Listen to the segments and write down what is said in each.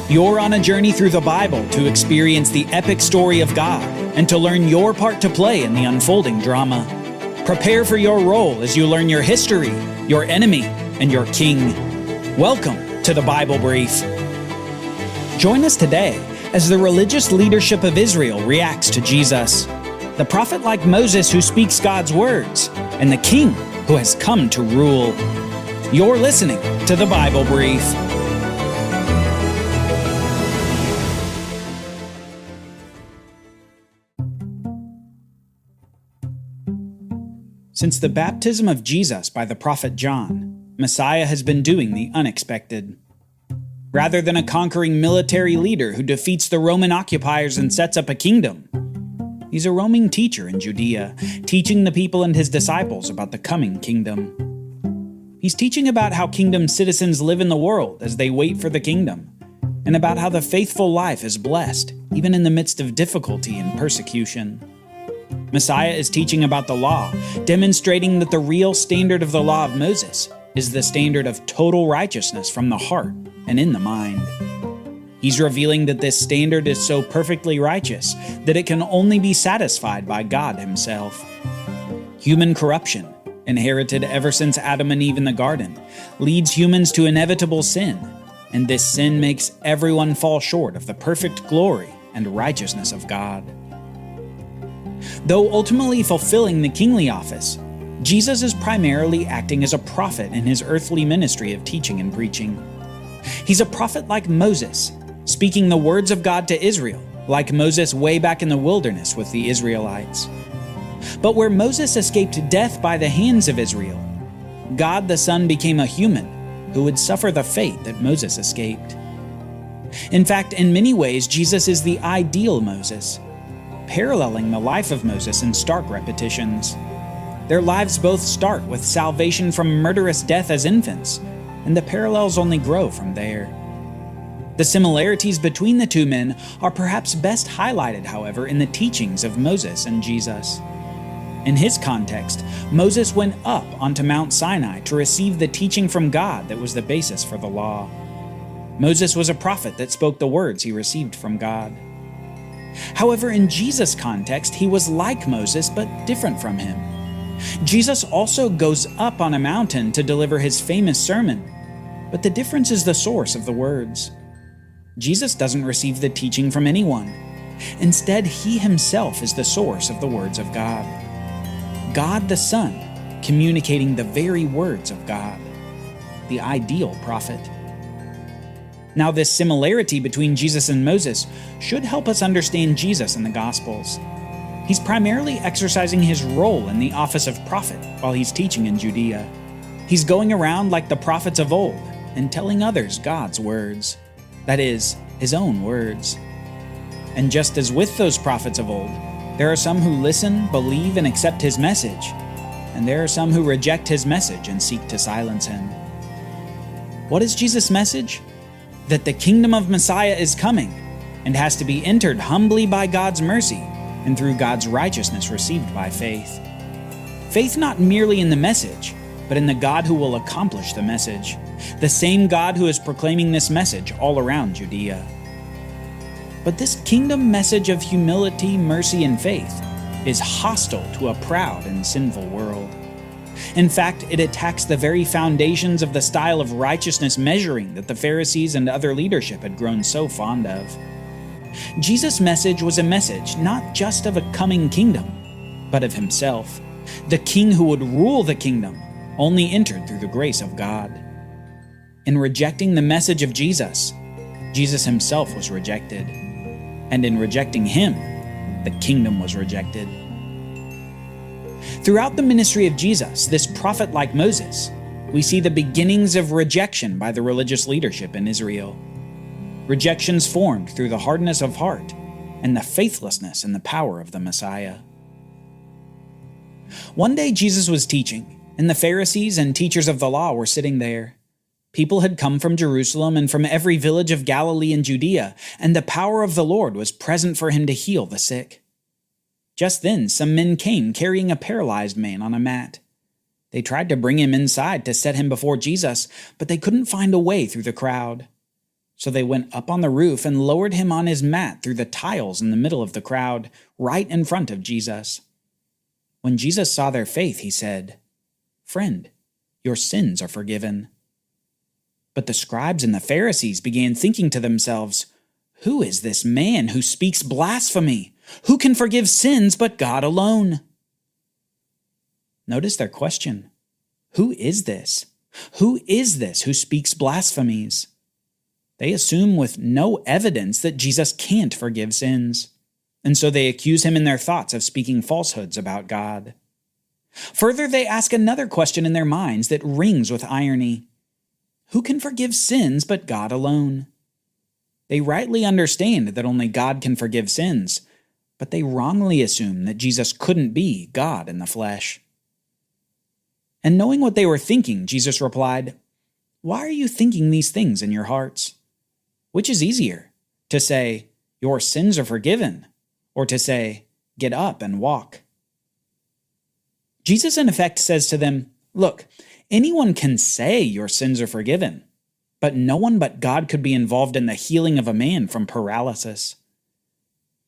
You're on a journey through the Bible to experience the epic story of God and to learn your part to play in the unfolding drama. Prepare for your role as you learn your history, your enemy, and your king. Welcome to the Bible Brief. Join us today as the religious leadership of Israel reacts to Jesus, the prophet like Moses who speaks God's words, and the king who has come to rule. You're listening to the Bible Brief. Since the baptism of Jesus by the prophet John, Messiah has been doing the unexpected. Rather than a conquering military leader who defeats the Roman occupiers and sets up a kingdom, he's a roaming teacher in Judea, teaching the people and his disciples about the coming kingdom. He's teaching about how kingdom citizens live in the world as they wait for the kingdom, and about how the faithful life is blessed, even in the midst of difficulty and persecution. Messiah is teaching about the law, demonstrating that the real standard of the law of Moses is the standard of total righteousness from the heart and in the mind. He's revealing that this standard is so perfectly righteous that it can only be satisfied by God himself. Human corruption, inherited ever since Adam and Eve in the garden, leads humans to inevitable sin, and this sin makes everyone fall short of the perfect glory and righteousness of God. Though ultimately fulfilling the kingly office, Jesus is primarily acting as a prophet in his earthly ministry of teaching and preaching. He's a prophet like Moses, speaking the words of God to Israel, like Moses way back in the wilderness with the Israelites. But where Moses escaped death by the hands of Israel, God the Son became a human who would suffer the fate that Moses escaped. In fact, in many ways, Jesus is the ideal Moses, paralleling the life of Moses in stark repetitions. Their lives both start with salvation from murderous death as infants, and the parallels only grow from there. The similarities between the two men are perhaps best highlighted, however, in the teachings of Moses and Jesus. In his context, Moses went up onto Mount Sinai to receive the teaching from God that was the basis for the law. Moses was a prophet that spoke the words he received from God. However, in Jesus' context, he was like Moses, but different from him. Jesus also goes up on a mountain to deliver his famous sermon, but the difference is the source of the words. Jesus doesn't receive the teaching from anyone. Instead, he himself is the source of the words of God. God the Son, communicating the very words of God, the ideal prophet. Now, this similarity between Jesus and Moses should help us understand Jesus in the Gospels. He's primarily exercising his role in the office of prophet while he's teaching in Judea. He's going around like the prophets of old and telling others God's words, that is, his own words. And just as with those prophets of old, there are some who listen, believe, and accept his message, and there are some who reject his message and seek to silence him. What is Jesus' message? That the kingdom of Messiah is coming and has to be entered humbly by God's mercy and through God's righteousness received by faith. Faith not merely in the message, but in the God who will accomplish the message, the same God who is proclaiming this message all around Judea. But this kingdom message of humility, mercy, and faith is hostile to a proud and sinful world. In fact, it attacks the very foundations of the style of righteousness measuring that the Pharisees and other leadership had grown so fond of. Jesus' message was a message not just of a coming kingdom, but of himself. The king who would rule the kingdom only entered through the grace of God. In rejecting the message of Jesus, Jesus himself was rejected. And in rejecting him, the kingdom was rejected. Throughout the ministry of Jesus, this prophet like Moses, we see the beginnings of rejection by the religious leadership in Israel. Rejections formed through the hardness of heart and the faithlessness in the power of the Messiah. One day Jesus was teaching, and the Pharisees and teachers of the law were sitting there. People had come from Jerusalem and from every village of Galilee and Judea, and the power of the Lord was present for him to heal the sick. Just then, some men came carrying a paralyzed man on a mat. They tried to bring him inside to set him before Jesus, but they couldn't find a way through the crowd. So they went up on the roof and lowered him on his mat through the tiles in the middle of the crowd, right in front of Jesus. When Jesus saw their faith, he said, "Friend, your sins are forgiven." But the scribes and the Pharisees began thinking to themselves, "Who is this man who speaks blasphemy? Who can forgive sins but God alone?" Notice their question. Who is this? Who is this who speaks blasphemies? They assume with no evidence that Jesus can't forgive sins, and so they accuse him in their thoughts of speaking falsehoods about God. Further, they ask another question in their minds that rings with irony. Who can forgive sins but God alone? They rightly understand that only God can forgive sins, but they wrongly assume that Jesus couldn't be God in the flesh. And knowing what they were thinking, Jesus replied, "Why are you thinking these things in your hearts? Which is easier, to say, 'Your sins are forgiven,' or to say, 'Get up and walk'?" Jesus in effect says to them, "Look, anyone can say your sins are forgiven, but no one but God could be involved in the healing of a man from paralysis."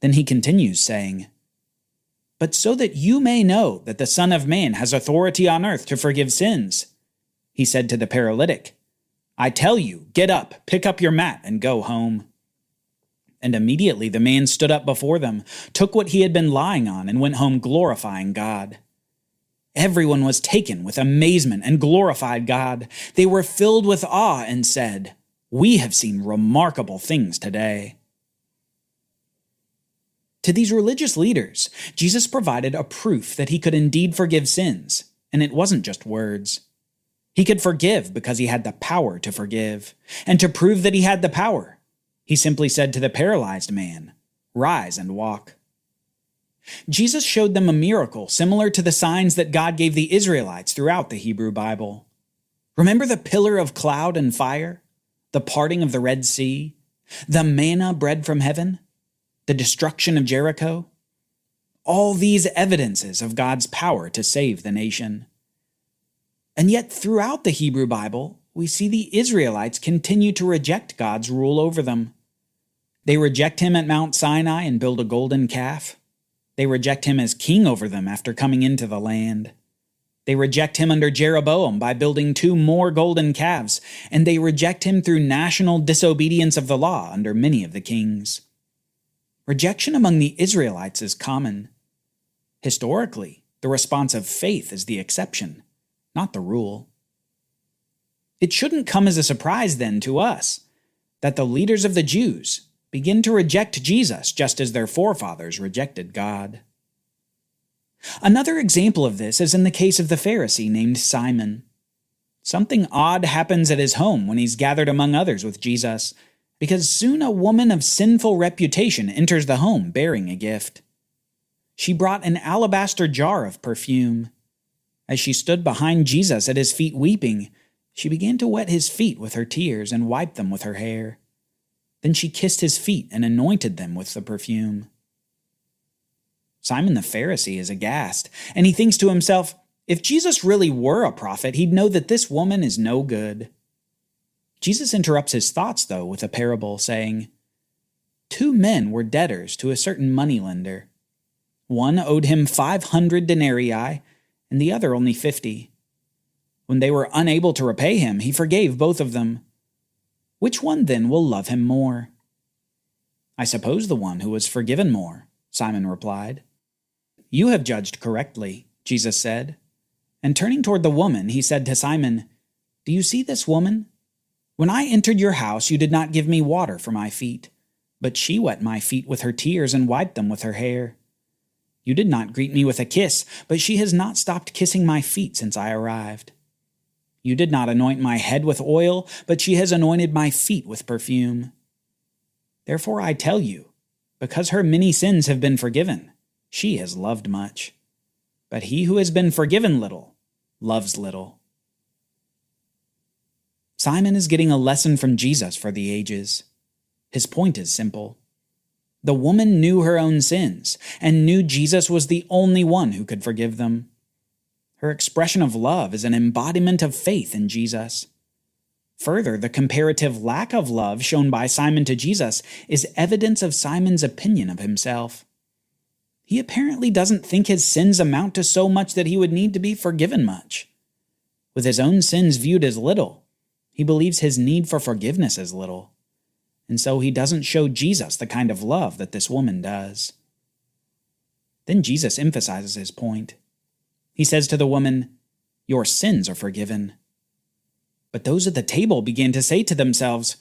Then he continues saying, "But so that you may know that the Son of Man has authority on earth to forgive sins," he said to the paralytic, "I tell you, get up, pick up your mat, and go home." And immediately the man stood up before them, took what he had been lying on, and went home glorifying God. Everyone was taken with amazement and glorified God. They were filled with awe and said, "We have seen remarkable things today." To these religious leaders, Jesus provided a proof that he could indeed forgive sins, and it wasn't just words. He could forgive because he had the power to forgive. And to prove that he had the power, he simply said to the paralyzed man, "Rise and walk." Jesus showed them a miracle similar to the signs that God gave the Israelites throughout the Hebrew Bible. Remember the pillar of cloud and fire, the parting of the Red Sea, the manna bread from heaven, the destruction of Jericho? All these evidences of God's power to save the nation. And yet throughout the Hebrew Bible, we see the Israelites continue to reject God's rule over them. They reject him at Mount Sinai and build a golden calf. They reject him as king over them after coming into the land. They reject him under Jeroboam by building 2 more golden calves, and they reject him through national disobedience of the law under many of the kings. Rejection among the Israelites is common. Historically, the response of faith is the exception, not the rule. It shouldn't come as a surprise then to us that the leaders of the Jews begin to reject Jesus just as their forefathers rejected God. Another example of this is in the case of the Pharisee named Simon. Something odd happens at his home when he's gathered among others with Jesus, because soon a woman of sinful reputation enters the home bearing a gift. She brought an alabaster jar of perfume. As she stood behind Jesus at his feet weeping, she began to wet his feet with her tears and wipe them with her hair. Then she kissed his feet and anointed them with the perfume. Simon the Pharisee is aghast, and he thinks to himself, if Jesus really were a prophet, he'd know that this woman is no good. Jesus interrupts his thoughts, though, with a parable, saying, 2 men were debtors to a certain moneylender. One owed him 500 denarii, and the other only 50. When they were unable to repay him, he forgave both of them. Which one then will love him more? I suppose the one who was forgiven more, Simon replied. You have judged correctly, Jesus said. And turning toward the woman, he said to Simon, Do you see this woman? When I entered your house, you did not give me water for my feet, but she wet my feet with her tears and wiped them with her hair. You did not greet me with a kiss, but she has not stopped kissing my feet since I arrived. You did not anoint my head with oil, but she has anointed my feet with perfume. Therefore I tell you, because her many sins have been forgiven, she has loved much. But he who has been forgiven little, loves little. Simon is getting a lesson from Jesus for the ages. His point is simple. The woman knew her own sins and knew Jesus was the only one who could forgive them. Her expression of love is an embodiment of faith in Jesus. Further, the comparative lack of love shown by Simon to Jesus is evidence of Simon's opinion of himself. He apparently doesn't think his sins amount to so much that he would need to be forgiven much. With his own sins viewed as little, he believes his need for forgiveness is little, and so he doesn't show Jesus the kind of love that this woman does. Then Jesus emphasizes his point. He says to the woman, "Your sins are forgiven." But those at the table began to say to themselves,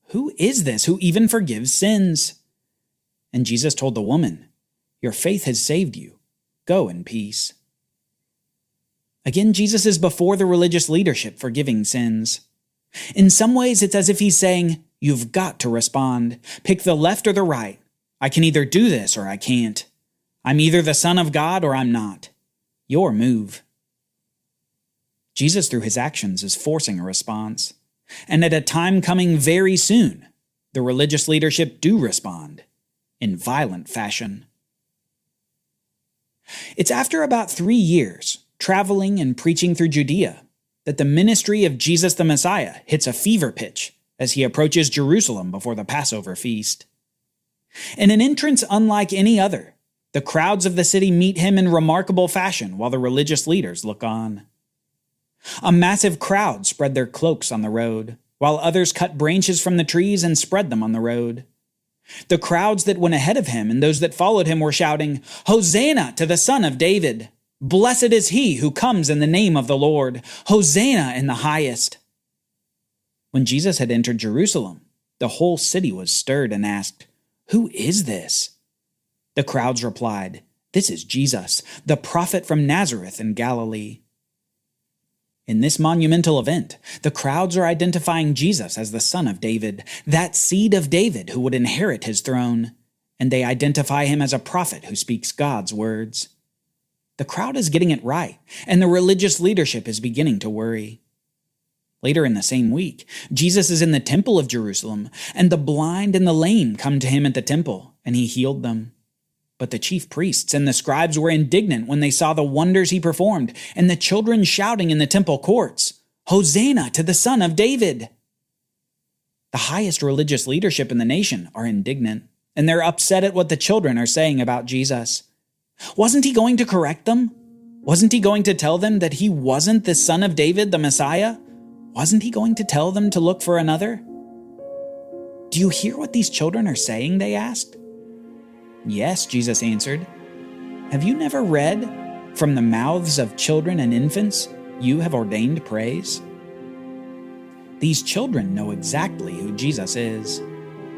"Who is this who even forgives sins?" And Jesus told the woman, "Your faith has saved you. Go in peace." Again, Jesus is before the religious leadership forgiving sins. In some ways, it's as if he's saying, "You've got to respond. Pick the left or the right. I can either do this or I can't. I'm either the Son of God or I'm not. Your move." Jesus, through his actions, is forcing a response. And at a time coming very soon, the religious leadership do respond in violent fashion. It's after about 3 years, traveling and preaching through Judea, that the ministry of Jesus the Messiah hits a fever pitch as he approaches Jerusalem before the Passover feast. In an entrance unlike any other, the crowds of the city meet him in remarkable fashion while the religious leaders look on. A massive crowd spread their cloaks on the road, while others cut branches from the trees and spread them on the road. The crowds that went ahead of him and those that followed him were shouting, "Hosanna to the Son of David! Blessed is he who comes in the name of the Lord! Hosanna in the highest!" When Jesus had entered Jerusalem, the whole city was stirred and asked, "Who is this?" The crowds replied, "This is Jesus, the prophet from Nazareth in Galilee." In this monumental event, the crowds are identifying Jesus as the Son of David, that seed of David who would inherit his throne, and they identify him as a prophet who speaks God's words. The crowd is getting it right, and the religious leadership is beginning to worry. Later in the same week, Jesus is in the temple of Jerusalem, and the blind and the lame come to him at the temple, and he healed them. But the chief priests and the scribes were indignant when they saw the wonders he performed, and the children shouting in the temple courts, "Hosanna to the Son of David!" The highest religious leadership in the nation are indignant, and they're upset at what the children are saying about Jesus. Wasn't he going to correct them? Wasn't he going to tell them that he wasn't the Son of David, the Messiah? Wasn't he going to tell them to look for another? "Do you hear what these children are saying?" they asked. "Yes," Jesus answered. "Have you never read, 'From the mouths of children and infants, you have ordained praise'?" These children know exactly who Jesus is.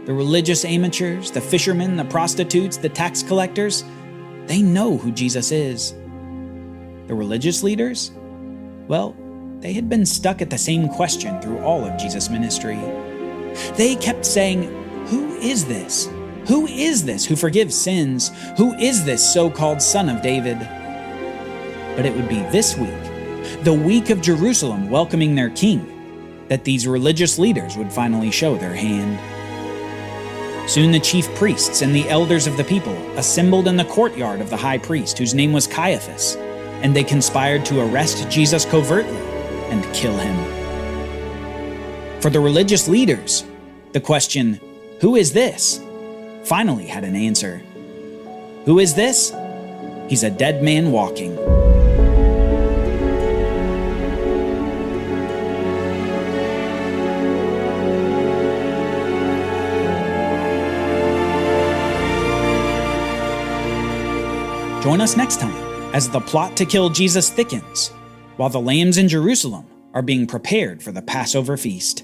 The religious amateurs, the fishermen, the prostitutes, the tax collectors, they know who Jesus is. The religious leaders? Well, they had been stuck at the same question through all of Jesus' ministry. They kept saying, "Who is this? Who is this who forgives sins? Who is this so-called Son of David?" But it would be this week, the week of Jerusalem welcoming their king, that these religious leaders would finally show their hand. Soon the chief priests and the elders of the people assembled in the courtyard of the high priest, whose name was Caiaphas, and they conspired to arrest Jesus covertly and kill him. For the religious leaders, the question, "Who is this?" finally had an answer. Who is this? He's a dead man walking. Join us next time as the plot to kill Jesus thickens, while the lambs in Jerusalem are being prepared for the Passover feast.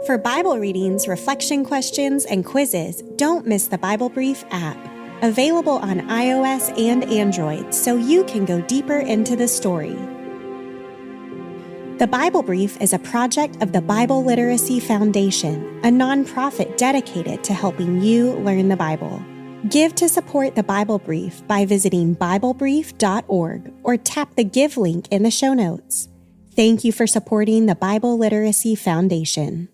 For Bible readings, reflection questions, and quizzes, don't miss the Bible Brief app. Available on iOS and Android, so you can go deeper into the story. The Bible Brief is a project of the Bible Literacy Foundation, a nonprofit dedicated to helping you learn the Bible. Give to support the Bible Brief by visiting BibleBrief.org or tap the Give link in the show notes. Thank you for supporting the Bible Literacy Foundation.